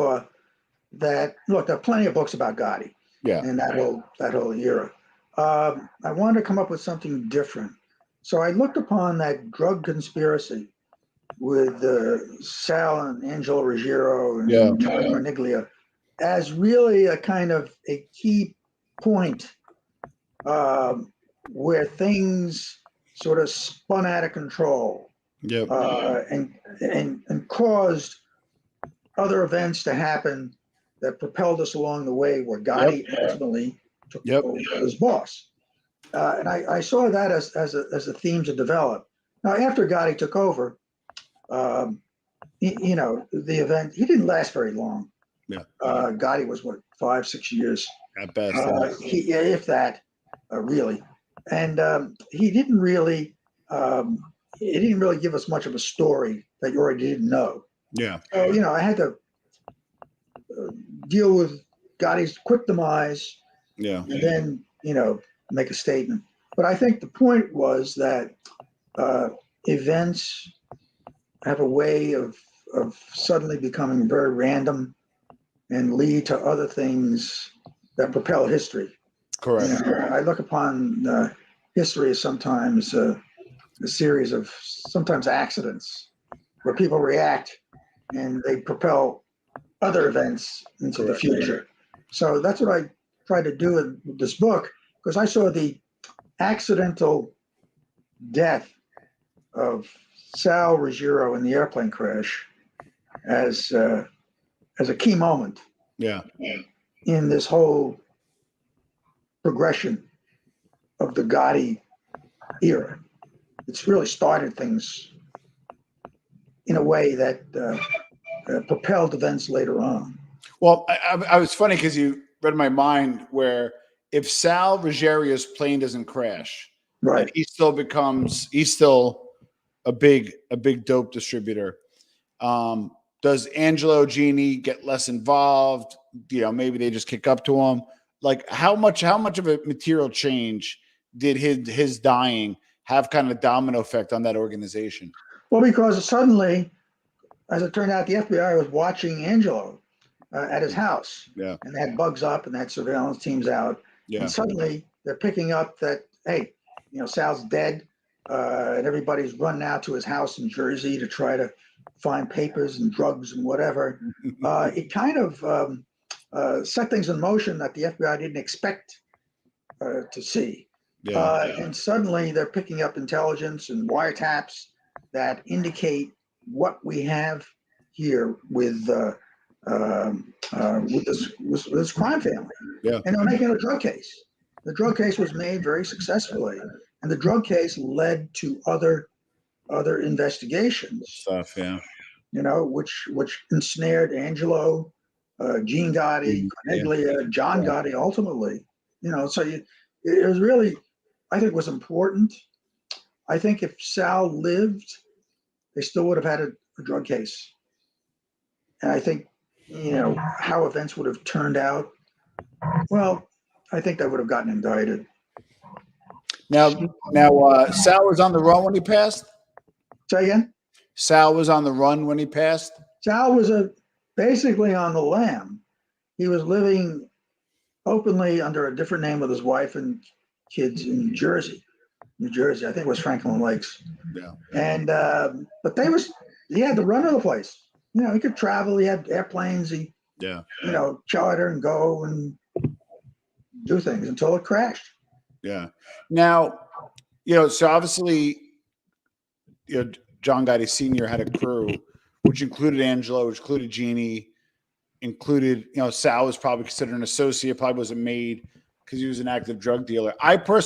saw that, look, there are plenty of books about Gotti and that whole era. I wanted to come up with something different. So I looked upon that drug conspiracy with Sal and Angelo Ruggiero and John Corniglia as really a kind of a key point where things sort of spun out of control and caused other events to happen that propelled us along the way where Gotti ultimately took over as boss. And I saw that as a theme to develop. Now, after Gotti took over, the event, he didn't last very long. Gotti was, 5-6 years? At best. If that, really. And he didn't really give us much of a story that you already didn't know. So, I had to deal with Gotti's quick demise and then, make a statement. But I think the point was that events have a way of suddenly becoming very random and lead to other things that propel history. Correct. I look upon history as sometimes a series of sometimes accidents where people react and they propel other events into the future. So that's what I tried to do with this book, because I saw the accidental death of Sal Ruggiero in the airplane crash as a key moment in this whole progression of the Gotti era. It's really started things in a way that propelled events later on. Well, I was funny because you read my mind where if Sal Ruggiero's plane doesn't crash, he's still a big dope distributor. Does Angelo Genie get less involved? Maybe they just kick up to him. Like how much of a material change did his dying have kind of a domino effect on that organization? Well, because suddenly, as it turned out, the FBI was watching Angelo at his house. And they had bugs up and they had surveillance teams out. And suddenly they're picking up that, hey, Sal's dead. And everybody's running out to his house in Jersey to try to find papers and drugs and whatever. It kind of set things in motion that the FBI didn't expect to see. And suddenly they're picking up intelligence and wiretaps that indicate what we have here with this crime family. And they're making a drug case. The drug case was made very successfully, and the drug case led to other investigations. Which ensnared Angelo, Gene Gotti, Corniglia, John Gotti, ultimately. So it was really, I think, was important. I think if Sal lived, they still would have had a drug case. And I think, how events would have turned out. Well, I think they would have gotten indicted. Now, Sal was on the run when he passed? Say again? Sal was on the run when he passed? Sal was basically on the lam. He was living openly under a different name with his wife and kids in New Jersey. I think it was Franklin Lakes. And but he had the run of the place. He could travel. He had airplanes. He charter and go and do things until it crashed. Now, so obviously, John Gotti Sr. had a crew, which included Angelo, which included Jeannie, Sal was probably considered an associate, probably was a maid because he was an active drug dealer. I personally